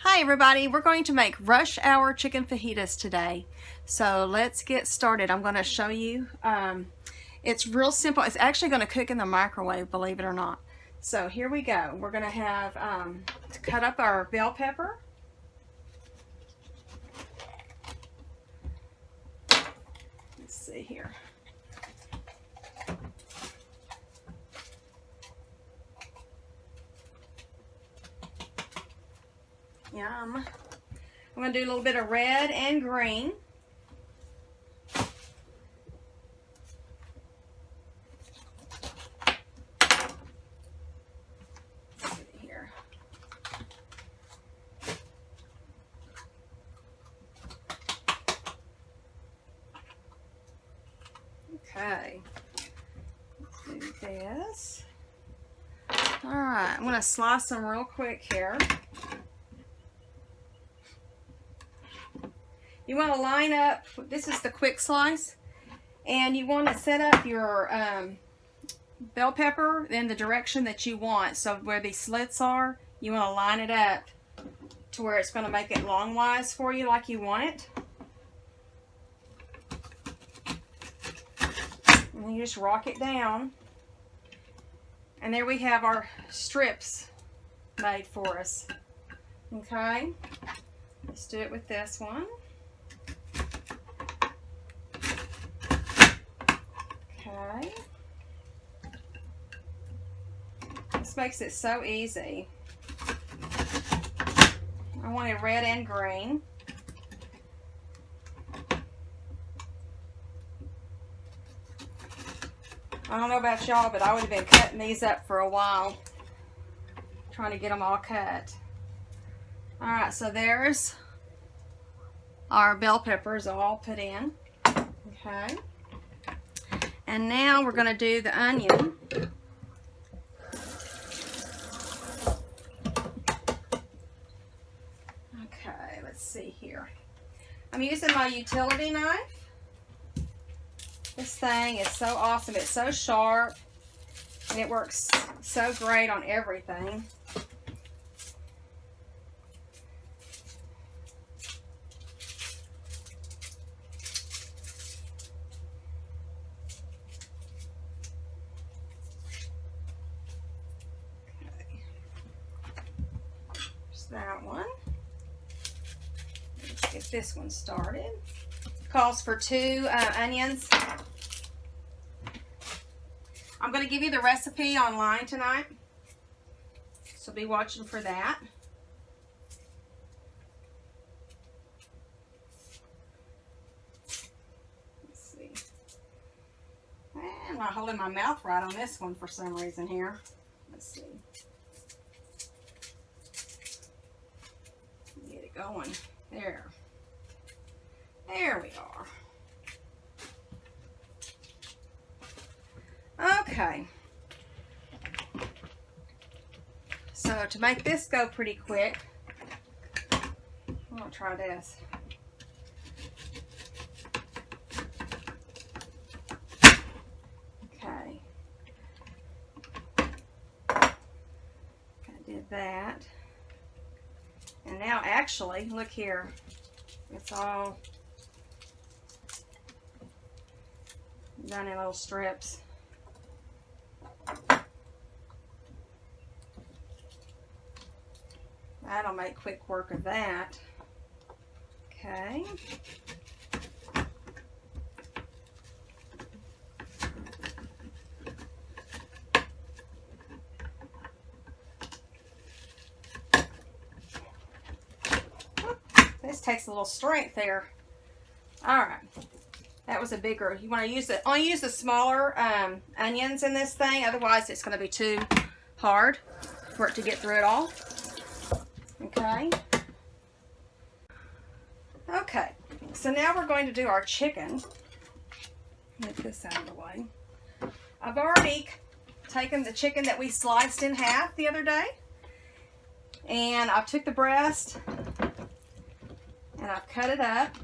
Hi everybody, we're going to make rush hour chicken fajitas today. So let's get started. I'm going to show you. It's real simple. It's actually going to cook in the microwave, believe it or not. So here we go. We're going to have to cut up our bell pepper. Let's see here. Yum. I'm going to do a little bit of red and green. Let's see here. Okay. Let's do this. Alright, I'm going to slice them real quick here. You want to line up, this is the quick slice, and you want to set up your bell pepper in the direction that you want. So where these slits are, you want to line it up to where it's going to make it longwise for you like you want it. And then you just rock it down. And there we have our strips made for us. Okay, let's do it with this one. Okay. This makes it so easy. I wanted red and green. I don't know about y'all, but I would have been cutting these up for a while, trying to get them all cut. Alright, so there's our bell peppers all put in. Okay. And now we're going to do the onion. Okay, let's see here. I'm using my utility knife. This thing is so awesome. It's so sharp and it works so great on everything. That one. Let's get this one started. Calls for 2 onions. I'm going to give you the recipe online tonight, so be watching for that. Let's see. I'm not holding my mouth right on this one for some reason here. Let's see. Going there. There we are. Okay. So to make this go pretty quick, I'm gonna try this. Okay. I did that. And now actually, look here, it's all done in little strips. That'll make quick work of that. Okay. This takes a little strength there. Alright. That was a bigger. You want to use it. Only use the smaller onions in this thing. Otherwise, it's going to be too hard for it to get through it all. Okay. Okay. So now we're going to do our chicken. Get this out of the way. I've already taken the chicken that we sliced in half the other day. And I took the breast and I've cut it up.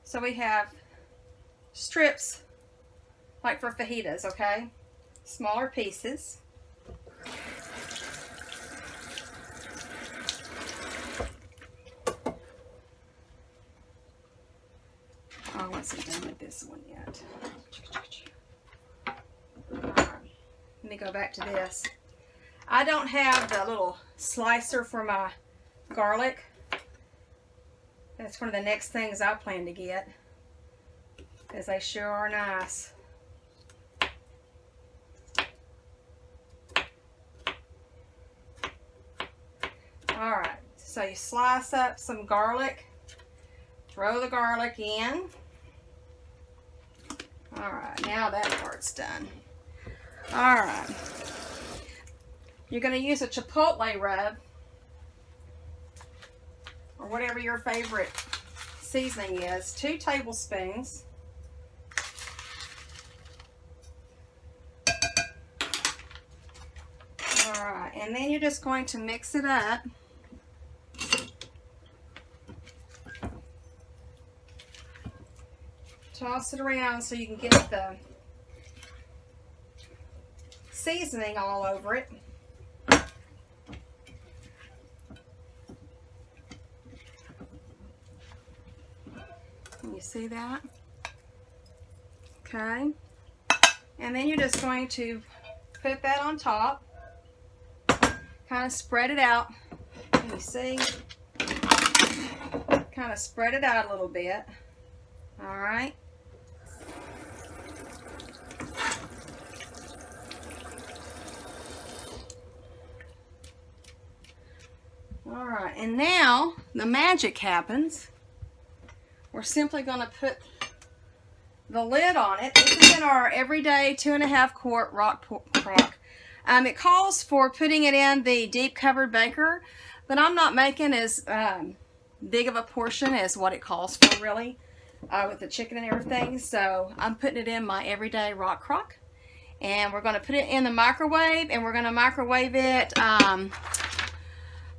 So we have strips like for fajitas, okay? Smaller pieces. Oh, I wasn't done with this one yet. Alright, let me go back to this. I don't have the little slicer for my garlic. That's one of the next things I plan to get, because they sure are nice. Alright, so you slice up some garlic, throw the garlic in. Alright, now that part's done. Alright, you're going to use a chipotle rub, or whatever your favorite seasoning is. 2 tablespoons. Alright, and then you're just going to mix it up. Toss it around so you can get the seasoning all over it. Can you see that? Okay. And then you're just going to put that on top. Kind of spread it out. Can you see? Kind of spread it out a little bit. All right. All right, and now the magic happens. We're simply going to put the lid on it. This is in our everyday 2.5 quart rock crock. It calls for putting it in the deep covered baker, but I'm not making as big of a portion as what it calls for, really, with the chicken and everything. So I'm putting it in my everyday rock crock, and we're going to put it in the microwave, and we're going to microwave it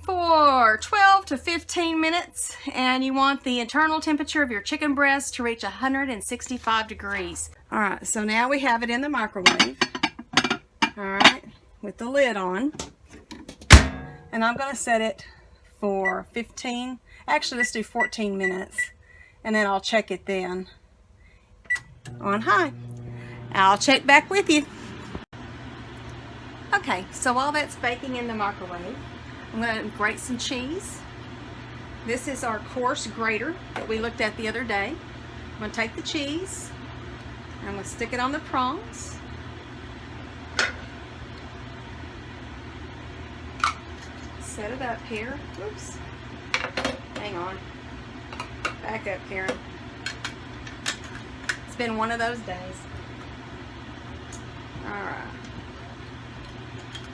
for 12 to 15 minutes, and you want the internal temperature of your chicken breast to reach 165 degrees. All right, so now we have it in the microwave, all right, with the lid on, and I'm going to set it for 15, actually let's do 14 minutes, and then I'll check it then on high. I'll check back with you. Okay, so while that's baking in the microwave, I'm going to grate some cheese. This is our coarse grater that we looked at the other day. I'm going to take the cheese, and I'm going to stick it on the prongs. Set it up here. Oops. Hang on. Back up, Karen. It's been one of those days. Alright.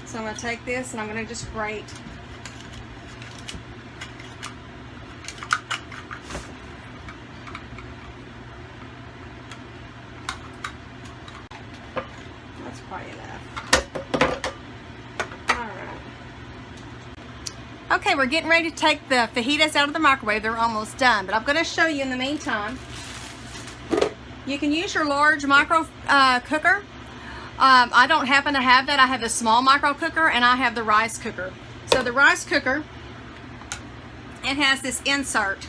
So I'm going to take this and I'm going to just grate. That's quite enough. Alright. Okay, we're getting ready to take the fajitas out of the microwave. They're almost done, but I'm going to show you in the meantime. You can use your large micro cooker. I don't happen to have that. I have the small micro cooker, and I have the rice cooker. So the rice cooker, it has this insert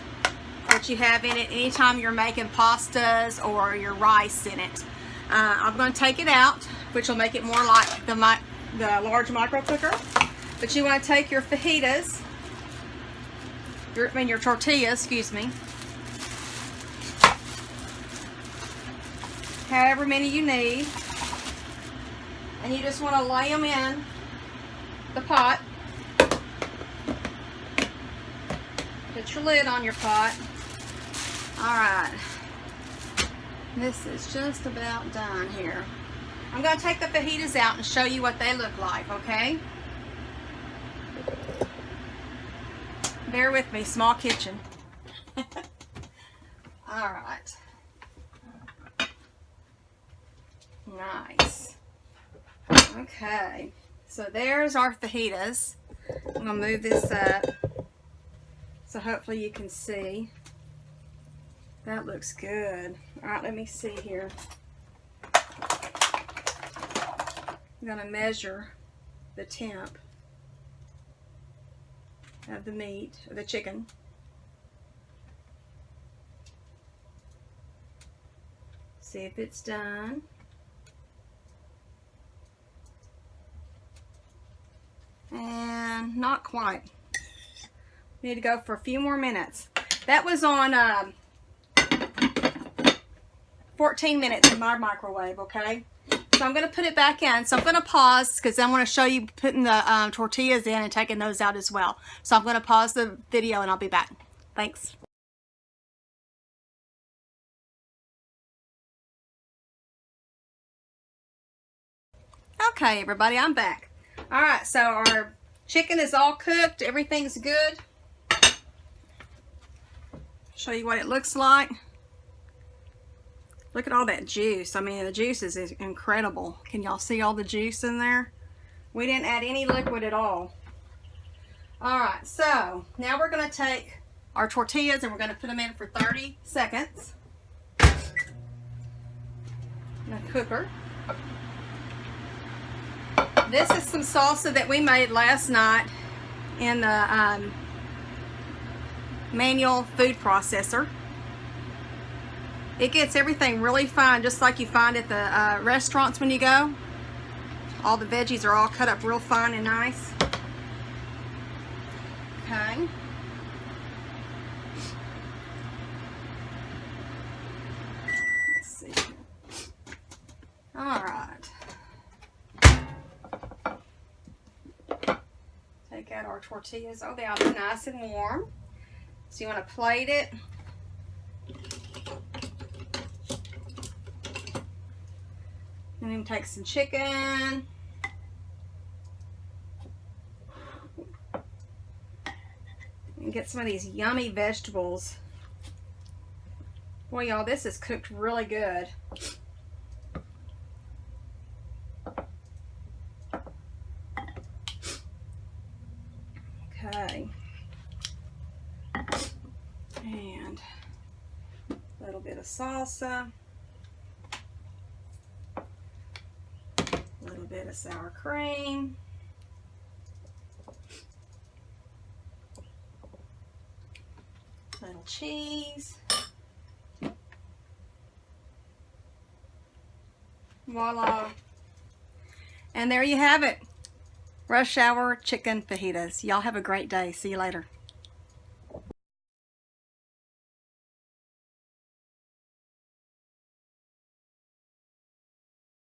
that you have in it anytime you're making pastas or your rice in it. I'm going to take it out, which will make it more like the large micro cooker. But you want to take your fajitas, your tortillas, excuse me, however many you need, and you just want to lay them in the pot. Put your lid on your pot. Alright, this is just about done here. I'm going to take the fajitas out and show you what they look like, okay? Bear with me, small kitchen. Alright. Nice. Okay, so there's our fajitas. I'm going to move this up so hopefully you can see. That looks good. Alright, let me see here. I'm going to measure the temp of the meat, of the chicken. See if it's done. And not quite. Need to go for a few more minutes. That was on 14 minutes in my microwave, okay? So I'm going to put it back in. So I'm going to pause because I want to show you putting the tortillas in and taking those out as well. So I'm going to pause the video and I'll be back. Thanks. Okay, everybody, I'm back. All right, so our chicken is all cooked. Everything's good. Show you what it looks like. Look at all that juice. I mean, the juice is incredible. Can y'all see all the juice in there? We didn't add any liquid at all. All right, so now we're going to take our tortillas and we're going to put them in for 30 seconds in a cooker. This is some salsa that we made last night in the manual food processor. It gets everything really fine, just like you find at the restaurants when you go. All the veggies are all cut up real fine and nice. Okay. Let's see. All right. Take out our tortillas. Oh, they'll be nice and warm. So you want to plate it. And then take some chicken. And get some of these yummy vegetables. Boy, y'all, this is cooked really good. Okay. And a little bit of salsa. A little bit of sour cream. Little cheese. Voila. And there you have it. Rush hour chicken fajitas. Y'all have a great day. See you later.